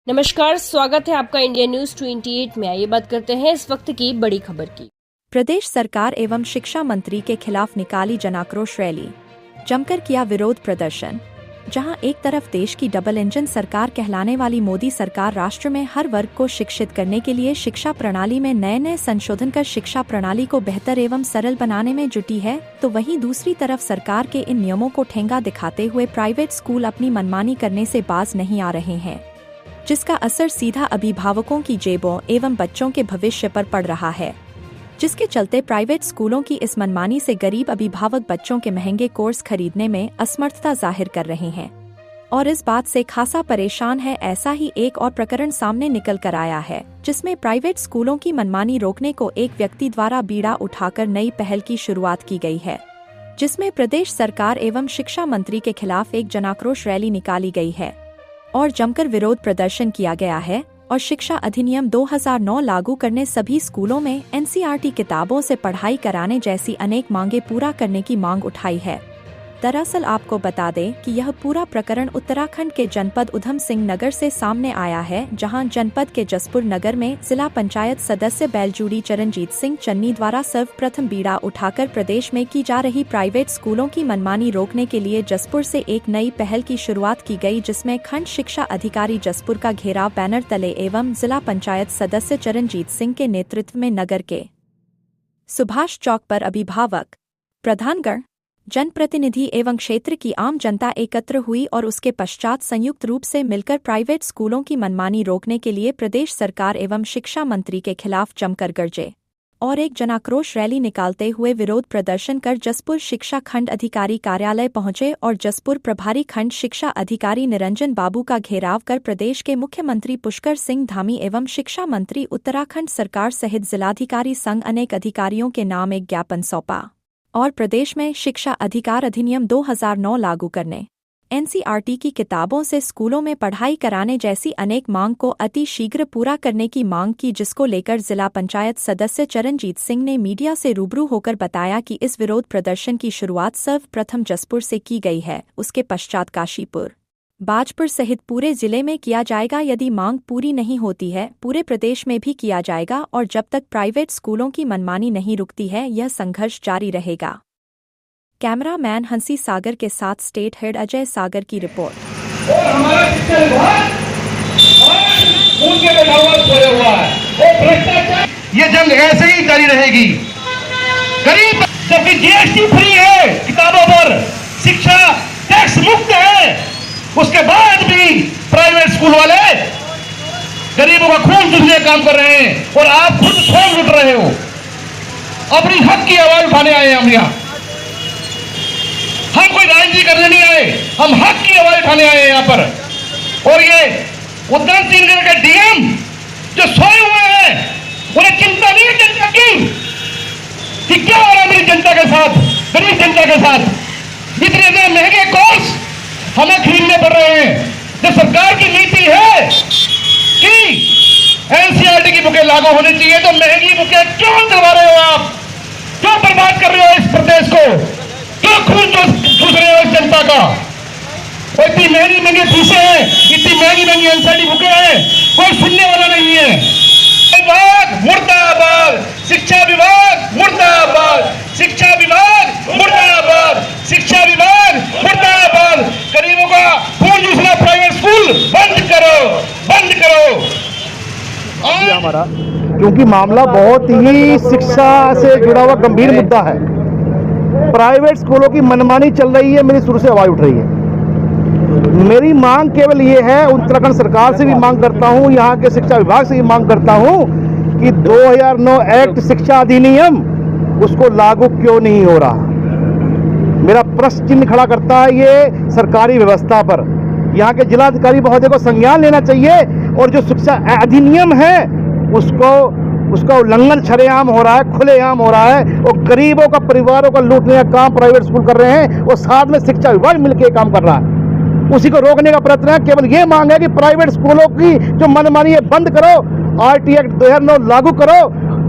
नमस्कार, स्वागत है आपका इंडिया न्यूज 28 में। आइए बात करते हैं इस वक्त की बड़ी खबर की। प्रदेश सरकार एवं शिक्षा मंत्री के खिलाफ निकाली जनाक्रोश रैली, जमकर किया विरोध प्रदर्शन। जहां एक तरफ देश की डबल इंजन सरकार कहलाने वाली मोदी सरकार राष्ट्र में हर वर्ग को शिक्षित करने के लिए शिक्षा प्रणाली में नए संशोधन कर शिक्षा प्रणाली को बेहतर एवं सरल बनाने में जुटी है, तो वहीं दूसरी तरफ सरकार के इन नियमों को ठेंगा दिखाते हुए प्राइवेट स्कूल अपनी मनमानी करने से बाज नहीं आ रहे हैं, जिसका असर सीधा अभिभावकों की जेबों एवं बच्चों के भविष्य पर पड़ रहा है। जिसके चलते प्राइवेट स्कूलों की इस मनमानी से गरीब अभिभावक बच्चों के महंगे कोर्स खरीदने में असमर्थता जाहिर कर रहे हैं और इस बात से खासा परेशान है। ऐसा ही एक और प्रकरण सामने निकल कर आया है, जिसमें प्राइवेट स्कूलों की मनमानी रोकने को एक व्यक्ति द्वारा बीड़ा उठाकर नई पहल की शुरुआत की गई है, जिसमें प्रदेश सरकार एवं शिक्षा मंत्री के खिलाफ एक जनाक्रोश रैली निकाली गई है और जमकर विरोध प्रदर्शन किया गया है और शिक्षा अधिनियम 2009 लागू करने, सभी स्कूलों में एनसीईआरटी किताबों से पढ़ाई कराने जैसी अनेक मांगे पूरा करने की मांग उठाई है। दरअसल आपको बता दें कि यह पूरा प्रकरण उत्तराखंड के जनपद उधम सिंह नगर से सामने आया है, जहां जनपद के जसपुर नगर में जिला पंचायत सदस्य बैलजूड़ी चरणजीत सिंह चन्नी द्वारा सर्वप्रथम बीड़ा उठाकर प्रदेश में की जा रही प्राइवेट स्कूलों की मनमानी रोकने के लिए जसपुर से एक नई पहल की शुरुआत की गई, जिसमें खंड शिक्षा अधिकारी जसपुर का घेराव बैनर तले एवं जिला पंचायत सदस्य चरणजीत सिंह के नेतृत्व में नगर के सुभाष चौक पर अभिभावक, प्रधानगण, जनप्रतिनिधि एवं क्षेत्र की आम जनता एकत्र हुई और उसके पश्चात संयुक्त रूप से मिलकर प्राइवेट स्कूलों की मनमानी रोकने के लिए प्रदेश सरकार एवं शिक्षा मंत्री के खिलाफ जमकर गरजे और एक जनाक्रोश रैली निकालते हुए विरोध प्रदर्शन कर जसपुर शिक्षा खंड अधिकारी कार्यालय पहुंचे और जसपुर प्रभारी खंड शिक्षा अधिकारी निरंजन बाबू का घेराव कर प्रदेश के मुख्यमंत्री पुष्कर सिंह धामी एवं शिक्षा मंत्री उत्तराखंड सरकार सहित जिलाधिकारी संघ अनेक अधिकारियों के नाम एक ज्ञापन सौंपा और प्रदेश में शिक्षा अधिकार अधिनियम 2009 लागू करने, एनसीईआरटी की किताबों से स्कूलों में पढ़ाई कराने जैसी अनेक मांग को अति शीघ्र पूरा करने की मांग की, जिसको लेकर जिला पंचायत सदस्य चरणजीत सिंह ने मीडिया से रूबरू होकर बताया कि इस विरोध प्रदर्शन की शुरुआत सर्वप्रथम जसपुर से की गई है, उसके पश्चात काशीपुर, बाजपुर सहित पूरे जिले में किया जाएगा। यदि मांग पूरी नहीं होती है, पूरे प्रदेश में भी किया जाएगा और जब तक प्राइवेट स्कूलों की मनमानी नहीं रुकती है, यह संघर्ष जारी रहेगा। कैमरामैन हंसी सागर के साथ स्टेट हेड अजय सागर की रिपोर्ट। और हमारा शिक्षा विभाग उनके खोया हुआ है और भ्रष्टाचार, ये जंग ऐसे ही जारी रहेगी। गरीब जबकि जीएसटी फ्री है, किताबों पर शिक्षा टैक्स मुक्त है, उसके बाद भी प्राइवेट स्कूल वाले गरीबों का खून चूसने का काम कर रहे हैं और आप खुद खून लुट रहे हो। अपनी हक की आवाज उठाने आए हैं हम यहाँ। हम कोई राजनीति करने नहीं आए, हम हक की आवाज उठाने आए हैं यहाँ पर। और ये उधम सिंह नगर के डीएम जो सोए हुए हैं, उन्हें चिंता नहीं है जनता की कि क्या हो रहा है मेरी जनता के साथ, गरीब जनता के साथ। इतने महंगे कोर्स हमें खरीदने पड़ रहे हैं। जो सरकार की नीति है कि एनसीईआरटी की बुकें लागू होनी चाहिए, तो महंगी बुकें क्यों दिलवा रहे हो आप? क्यों बर्बाद कर रहे हो इस प्रदेश को? क्यों खून चूस रहे हो इस जनता का? इतनी महंगी फीसें हैं, इतनी महंगी एनसीईआरटी बुकें हैं, कोई सुनने वाला नहीं है। विभाग मुर्दाबाद, शिक्षा विभाग मुर्दाबाद, शिक्षा विभाग मुर्दाबाद, शिक्षा विभाग मुर्दाबाद। गरीबों का खून चूसना प्राइवेट स्कूल बंद करो, बंद करो। हमारा क्योंकि मामला बहुत ही शिक्षा से जुड़ा हुआ गंभीर मुद्दा है। प्राइवेट स्कूलों की मनमानी चल रही है, मेरी शुरू से आवाज उठ रही है। मेरी मांग केवल ये है, उत्तराखंड सरकार से भी मांग करता हूँ, यहाँ के शिक्षा विभाग से भी मांग करता हूँ कि 2009 एक्ट शिक्षा अधिनियम उसको लागू क्यों नहीं हो रहा। मेरा प्रश्न चिन्ह खड़ा करता है ये सरकारी व्यवस्था पर। यहाँ के जिलाधिकारी महोदय को संज्ञान लेना चाहिए और जो शिक्षा अधिनियम है उसका उल्लंघन छरेआम हो रहा है, खुलेआम हो रहा है और गरीबों का, परिवारों का लूटने का काम प्राइवेट स्कूल कर रहे हैं और साथ में शिक्षा विभाग मिलकर काम कर रहा है। उसी को रोकने का प्रयत्न है। केवल ये मांग है कि प्राइवेट स्कूलों की जो मनमानी है बंद करो, आरटी एक्ट 2009 लागू करो,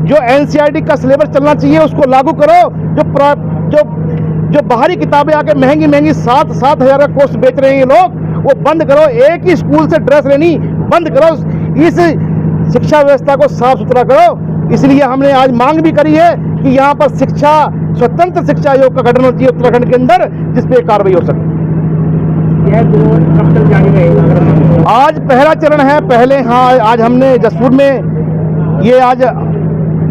जो एनसीईआरटी का सिलेबस चलना चाहिए उसको लागू करो, जो बाहरी किताबें आके महंगी 7,000 का कोर्स बेच रहे हैं ये लोग, वो बंद करो। एक ही स्कूल से ड्रेस लेनी बंद करो, इस शिक्षा व्यवस्था को साफ सुथरा करो। इसलिए हमने आज मांग भी करी है कि यहाँ पर शिक्षा स्वतंत्र शिक्षा आयोग का गठन होती है उत्तराखंड के अंदर, जिस पे कार्रवाई हो सके। यह कब तक जारी रहेगा? आज पहला चरण है। पहले आज हमने जसपुर में ये आज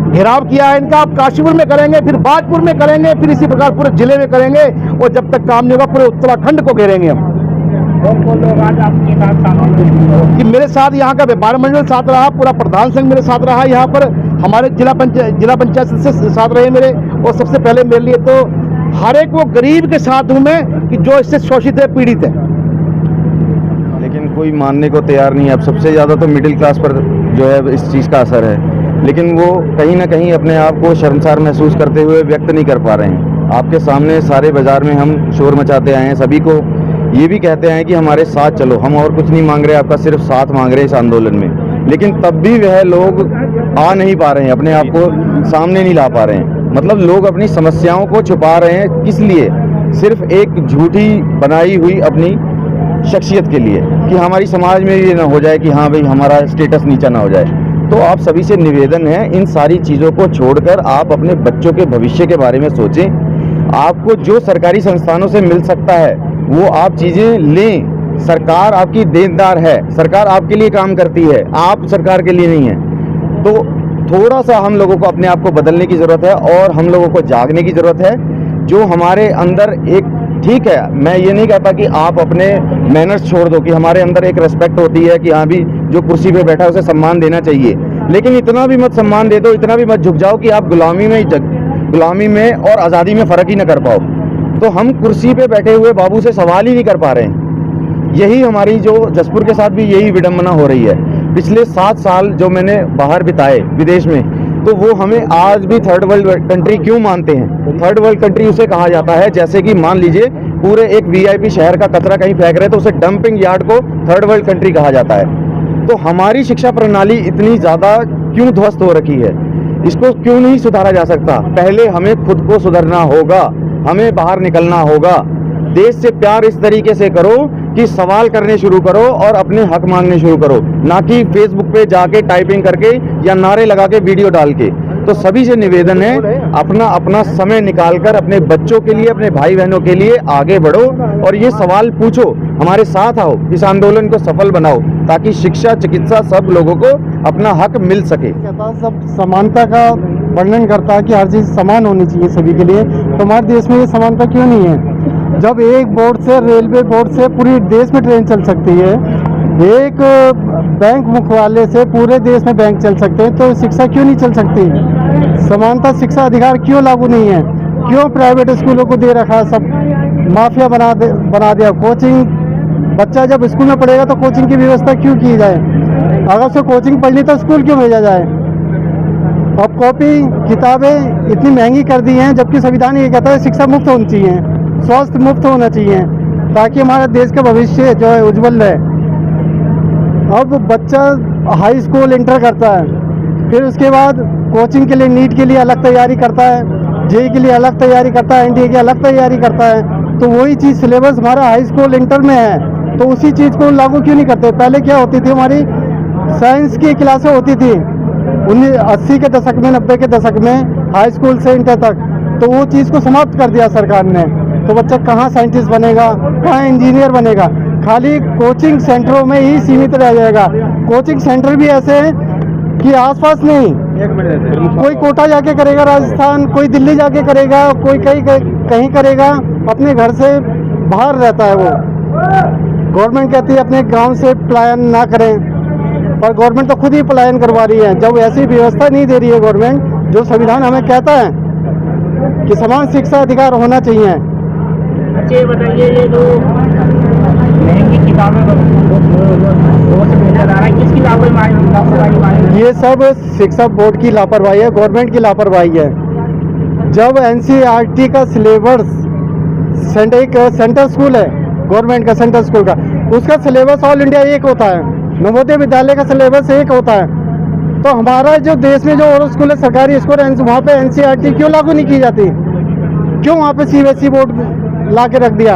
घेराव किया है इनका, अब काशीपुर में करेंगे, फिर बाजपुर में करेंगे, फिर इसी प्रकार पूरे जिले में करेंगे, और जब तक काम नहीं होगा पूरे उत्तराखंड को घेरेंगे हम। कौन लोग आज आपके साथ शामिल? कि मेरे साथ यहाँ का व्यापार मंडल साथ रहा, पूरा प्रधान संघ मेरे साथ रहा, यहाँ पर हमारे जिला पंचायत से साथ रहे मेरे, और सबसे पहले मेरे लिए तो हर एक वो गरीब के साथ हूँ मैं कि जो इससे शोषित है, पीड़ित है। लेकिन कोई मानने को तैयार नहीं है। अब सबसे ज़्यादा तो मिडिल क्लास पर जो है इस चीज़ का असर है, लेकिन वो कहीं ना कहीं अपने आप को शर्मसार महसूस करते हुए व्यक्त नहीं कर पा रहे हैं। आपके सामने सारे बाजार में हम शोर मचाते आए हैं, सभी को ये भी कहते हैं कि हमारे साथ चलो, हम और कुछ नहीं मांग रहे, आपका सिर्फ साथ मांग रहे हैं इस आंदोलन में। लेकिन तब भी वह लोग आ नहीं पा रहे हैं, अपने आप को सामने नहीं ला पा रहे हैं। मतलब लोग अपनी समस्याओं को छुपा रहे हैं, किस लिए? सिर्फ एक झूठी बनाई हुई अपनी शख्सियत के लिए, कि हमारी समाज में ये ना हो जाए कि हाँ भाई हमारा स्टेटस नीचा ना हो जाए। तो आप सभी से निवेदन है, इन सारी चीज़ों को छोड़कर आप अपने बच्चों के भविष्य के बारे में सोचें। आपको जो सरकारी संस्थानों से मिल सकता है वो आप चीज़ें लें। सरकार आपकी देनदार है, सरकार आपके लिए काम करती है, आप सरकार के लिए नहीं है। तो थोड़ा सा हम लोगों को अपने आप को बदलने की ज़रूरत है, और हम लोगों को जागने की ज़रूरत है। जो हमारे अंदर एक, ठीक है, मैं ये नहीं कहता कि आप अपने मैनर्स छोड़ दो, कि हमारे अंदर एक रेस्पेक्ट होती है कि हाँ भी जो कुर्सी पे बैठा है उसे सम्मान देना चाहिए, लेकिन इतना भी मत सम्मान दे दो, इतना भी मत झुक जाओ कि आप गुलामी में और आज़ादी में फ़र्क ही ना कर पाओ। तो हम कुर्सी पे बैठे हुए बाबू से सवाल ही नहीं कर पा रहे हैं। यही हमारी जो जसपुर के साथ भी यही विडंबना हो रही है। पिछले 7 साल जो मैंने बाहर बिताए विदेश में, तो वो हमें आज भी थर्ड वर्ल्ड कंट्री क्यों मानते हैं? थर्ड वर्ल्ड कंट्री उसे कहा जाता है जैसे कि मान लीजिए पूरे एक वीआईपी शहर का कचरा कहीं फेंक रहे तो उसे डंपिंग यार्ड को थर्ड वर्ल्ड कंट्री कहा जाता है। तो हमारी शिक्षा प्रणाली इतनी ज़्यादा क्यों ध्वस्त हो रखी है? इसको क्यों नहीं सुधारा जा सकता? पहले हमें खुद को सुधरना होगा, हमें बाहर निकलना होगा। देश से प्यार इस तरीके से करो कि सवाल करने शुरू करो और अपने हक मांगने शुरू करो, ना कि फेसबुक पे जाके टाइपिंग करके या नारे लगा के वीडियो डाल के। तो सभी से निवेदन है, अपना अपना समय निकालकर अपने बच्चों के लिए, अपने भाई बहनों के लिए आगे बढ़ो और ये सवाल पूछो, हमारे साथ आओ, इस आंदोलन को सफल बनाओ, ताकि शिक्षा, चिकित्सा सब लोगों को अपना हक मिल सके। कहता सब समानता का वर्णन करता है कि हर चीज़ समान होनी चाहिए सभी के लिए। तो हमारे देश में ये समानता क्यों नहीं है? जब एक बोर्ड से, रेलवे बोर्ड से पूरी देश में ट्रेन चल सकती है, एक बैंक मुख्यालय से पूरे देश में बैंक चल सकते हैं, तो शिक्षा क्यों नहीं चल सकती? समानता शिक्षा अधिकार क्यों लागू नहीं है? क्यों प्राइवेट स्कूलों को दे रखा है? सब माफिया बना दिया। कोचिंग, बच्चा जब स्कूल में पढ़ेगा तो कोचिंग की व्यवस्था क्यों की जाए? अगर उसे कोचिंग पढ़नी तो स्कूल क्यों भेजा जाए? अब कॉपी किताबें इतनी महंगी कर दी हैं, जबकि संविधान ये कहता है शिक्षा मुफ्त होनी चाहिए, स्वास्थ्य मुफ्त होना चाहिए, ताकि हमारे देश का भविष्य जो है उज्जवल रहे। अब बच्चा हाई स्कूल इंटर करता है, फिर उसके बाद कोचिंग के लिए, नीट के लिए अलग तैयारी करता है, जेईई के लिए अलग तैयारी करता है, एनडीए की अलग तैयारी करता है। तो वही चीज़ सिलेबस हमारा हाई स्कूल इंटर में है, तो उसी चीज़ को लागू क्यों नहीं करते? पहले क्या होती थी, हमारी साइंस की क्लासें होती थी 80 के दशक में, 90 के दशक में, हाई स्कूल से इंटर तक। तो वो चीज़ को समाप्त कर दिया सरकार ने। तो बच्चा कहाँ साइंटिस्ट बनेगा, कहाँ इंजीनियर बनेगा? खाली कोचिंग सेंटरों में ही सीमित रह जाएगा। कोचिंग सेंटर भी ऐसे हैं कि आसपास नहीं, कोई कोटा जाके करेगा राजस्थान, कोई दिल्ली जाके करेगा, कोई कहीं करेगा, अपने घर से बाहर रहता है वो। गवर्नमेंट कहती है अपने गांव से पलायन ना करें, पर गवर्नमेंट तो खुद ही पलायन करवा रही है, जब ऐसी व्यवस्था नहीं दे रही है गवर्नमेंट। जो संविधान हमें कहता है कि समान शिक्षा अधिकार होना चाहिए। अच्छा ये बताइए, ये जो महंगी किताबें से भेजा जा रहा है, किसकी लापरवाही? ये सब शिक्षा बोर्ड की लापरवाही है, गवर्नमेंट की लापरवाही है। जब एनसीईआरटी का सिलेबस, एक सेंट्रल स्कूल है गवर्नमेंट का, सेंट्रल स्कूल का, उसका सिलेबस ऑल इंडिया एक होता है, नवोदय विद्यालय का सिलेबस एक होता है। तो हमारा जो देश में जो और स्कूल है, सरकारी स्कूल है, वहाँ पे एनसीईआरटी क्यों लागू नहीं की जाती? क्यों वहाँ पे सीबीएसई बोर्ड ला के रख दिया?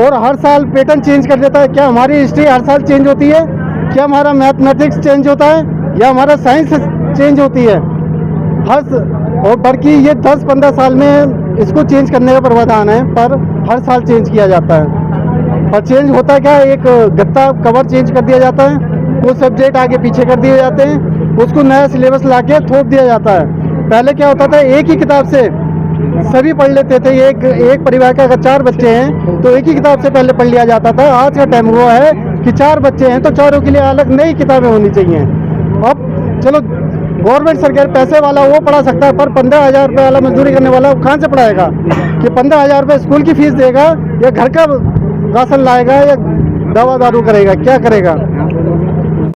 और हर साल पैटर्न चेंज कर देता है। क्या हमारी हिस्ट्री हर साल चेंज होती है? क्या हमारा मैथमेटिक्स चेंज होता है या हमारा साइंस चेंज होती है? और बल्कि ये 10-15 साल में इसको चेंज करने का प्रावधान है, पर हर साल चेंज किया जाता है। और चेंज होता क्या, एक गत्ता कवर चेंज कर दिया जाता है, कुछ सब्जेक्ट आगे पीछे कर दिए जाते हैं, उसको नया सिलेबस लाके थोप दिया जाता है। पहले क्या होता था, एक ही किताब से सभी पढ़ लेते थे। एक परिवार का अगर 4 बच्चे हैं तो एक ही किताब से पहले पढ़ लिया जाता था। आज का टाइम हुआ है कि 4 बच्चे हैं तो चारों के लिए अलग नई किताबें होनी चाहिए। अब चलो गवर्नमेंट सरकार पैसे वाला वो पढ़ा सकता है, पर 15,000 रुपये वाला मजदूरी करने वाला वो कहाँ से पढ़ाएगा? कि 15,000 रुपये स्कूल की फीस देगा या घर का राशन लाएगा या दवा दारू करेगा, क्या करेगा?